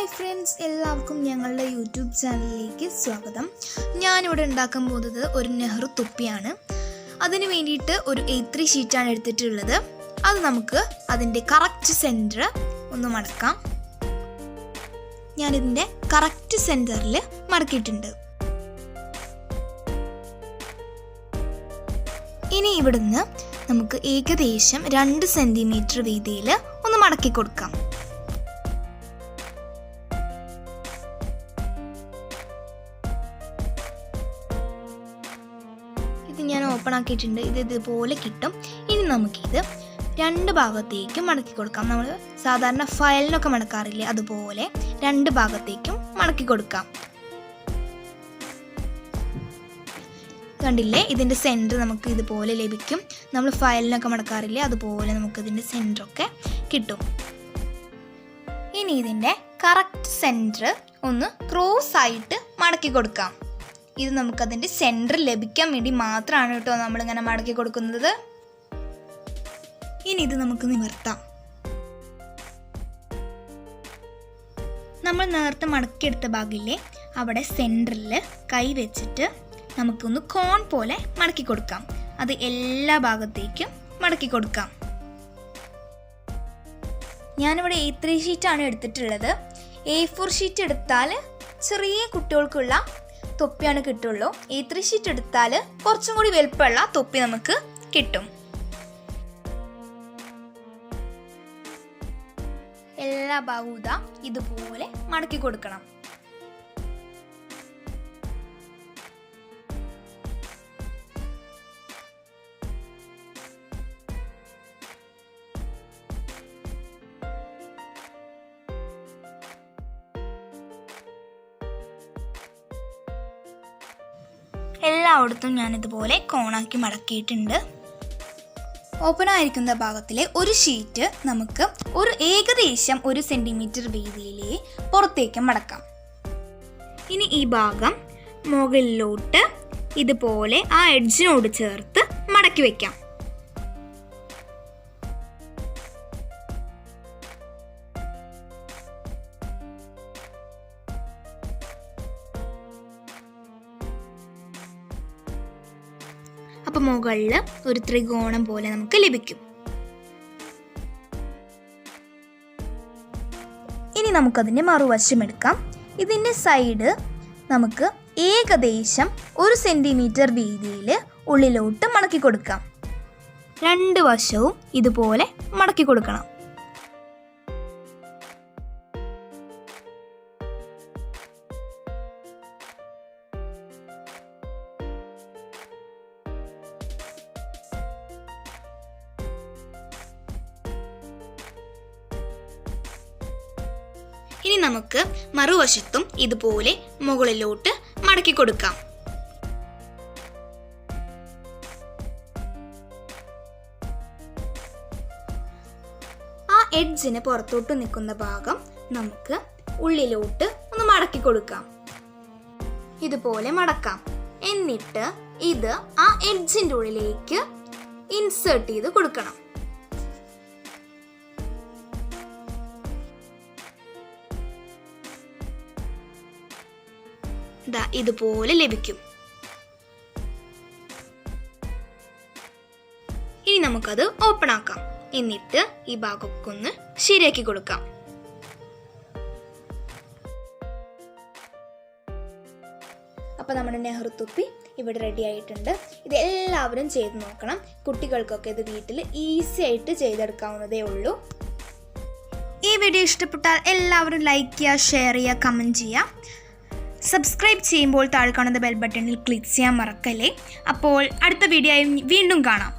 Hi friends, എല്ലാവർക്കും ഞങ്ങളുടെ YouTube ചാനലിലേക്ക് സ്വാഗതം. ഞാനിവിടെ ഉണ്ടാക്കാൻ പോകുന്നത് ഒരു നെഹ്റു തൊപ്പിയാണ്. അതിന് വേണ്ടിയിട്ട് ഒരു A3 ഷീറ്റാണ് എടുത്തിട്ടുള്ളത്. അത് നമുക്ക് അതിൻ്റെ കറക്റ്റ് സെൻറ്റർ ഒന്ന് മടക്കാം. ഞാനിതിൻ്റെ കറക്റ്റ് സെൻറ്ററിൽ മടക്കിയിട്ടുണ്ട്. ഇനി ഇവിടുന്ന് നമുക്ക് ഏകദേശം 2 സെൻറ്റിമീറ്റർ വീതിയിൽ ഒന്ന് മടക്കി കൊടുക്കാം. ഇത് ഞാൻ ഓപ്പൺ ആക്കിയിട്ടുണ്ട്. ഇതുപോലെ കിട്ടും. ഇനി നമുക്കിത് 2 ഭാഗത്തേക്കും മടക്കി കൊടുക്കാം. നമ്മൾ സാധാരണ ഫയലിനൊക്കെ മടക്കാറില്ലേ, അതുപോലെ 2 ഭാഗത്തേക്കും മടക്കി കൊടുക്കാം. കണ്ടില്ലേ, ഇതിൻ്റെ സെൻറ്റർ നമുക്ക് ഇതുപോലെ ലഭിക്കും. നമ്മൾ ഫയലിനൊക്കെ മടക്കാറില്ലേ, അതുപോലെ നമുക്കിതിൻ്റെ സെൻറ്ററൊക്കെ കിട്ടും. ഇനി ഇതിൻ്റെ കറക്റ്റ് സെൻറ്റർ ഒന്ന് ക്രോസ് ആയിട്ട് മടക്കി കൊടുക്കാം. ഇത് നമുക്കതിൻ്റെ സെൻറ്റർ ലഭിക്കാൻ വേണ്ടി മാത്രമാണ് കേട്ടോ നമ്മളിങ്ങനെ മടക്കി കൊടുക്കുന്നത്. ഇനി ഇത് നമുക്ക് നിവർത്താം. നമ്മൾ നേരത്തെ മടക്കിയെടുത്ത ഭാഗമില്ലേ, അവിടെ സെൻറ്ററിൽ കൈ വെച്ചിട്ട് നമുക്കൊന്ന് കോൺ പോലെ മടക്കി കൊടുക്കാം. അത് എല്ലാ ഭാഗത്തേക്കും മടക്കി കൊടുക്കാം. ഞാനിവിടെ A3 ഷീറ്റാണ് എടുത്തിട്ടുള്ളത്. A4 ഷീറ്റ് എടുത്താൽ ചെറിയ കുട്ടികൾക്കുള്ള തൊപ്പിയാണ് കിട്ടുള്ളൂ. A3 ഷീറ്റ് എടുത്താൽ കുറച്ചും കൂടി വലുപ്പമുള്ള തൊപ്പി നമുക്ക് കിട്ടും. എല്ലാ ഭാഗവും ഇതുപോലെ മടക്കി കൊടുക്കണം. എല്ലായിടത്തും ഞാനിതുപോലെ കോണാക്കി മടക്കിയിട്ടുണ്ട്. ഓപ്പൺ ആയിരിക്കുന്ന ഭാഗത്തിലെ ഒരു ഷീറ്റ് നമുക്ക് ഏകദേശം 1 സെൻറ്റിമീറ്റർ വീതിയിലേ പുറത്തേക്ക് മടക്കാം. ഇനി ഈ ഭാഗം മുകളിലോട്ട് ഇതുപോലെ ആ എഡ്ജിനോട് ചേർത്ത് മടക്കി വയ്ക്കാം. അപ്പോൾ മുകളിൽ ഒരു ത്രികോണം പോലെ നമുക്ക് ലഭിക്കും. ഇനി നമുക്കതിൻ്റെ മറുവശം എടുക്കാം. ഇതിൻ്റെ സൈഡ് നമുക്ക് ഏകദേശം 1 സെൻറ്റിമീറ്റർ വീതിയിൽ ഉള്ളിലോട്ട് മടക്കി കൊടുക്കാം. 2 വശവും ഇതുപോലെ മടക്കി കൊടുക്കണം. ഇനി നമുക്ക് മറുവശത്തും ഇതുപോലെ മുകളിലോട്ട് മടക്കി കൊടുക്കാം. ആ എഡ്ജിന് പുറത്തോട്ട് നിൽക്കുന്ന ഭാഗം നമുക്ക് ഉള്ളിലോട്ട് ഒന്ന് മടക്കി കൊടുക്കാം. ഇതുപോലെ മടക്കാം. എന്നിട്ട് ഇത് ആ എഡ്ജിൻ്റെ ഉള്ളിലേക്ക് ഇൻസേർട്ട് ചെയ്ത് കൊടുക്കണം. ഇതുപോലെ ലഭിക്കും. ഇനി നമുക്കത് ഓപ്പൺ ആക്കാം. എന്നിട്ട് ഈ ഭാഗമൊക്കെ ഒന്ന് ശരിയാക്കി കൊടുക്കാം. അപ്പോൾ നമ്മുടെ നെഹ്റു തൊപ്പി ഇവിടെ റെഡി ആയിട്ടുണ്ട്. ഇത് എല്ലാവരും ചെയ്ത് നോക്കണം. കുട്ടികൾക്കൊക്കെ ഇത് വീട്ടിൽ ഈസി ആയിട്ട് ചെയ്തെടുക്കാവുന്നതേ ഉള്ളൂ. ഈ വീഡിയോ ഇഷ്ടപ്പെട്ടാൽ എല്ലാവരും ലൈക്ക് ചെയ്യുക, ഷെയർ ചെയ്യുക, കമൻറ്റ് ചെയ്യുക. സബ്സ്ക്രൈബ് ചെയ്യുമ്പോൾ താഴെ കാണുന്ന ബെൽ ബട്ടണിൽ ക്ലിക്ക് ചെയ്യാൻ മറക്കല്ലേ. അപ്പോൾ അടുത്ത വീഡിയോയും വീണ്ടും കാണാം.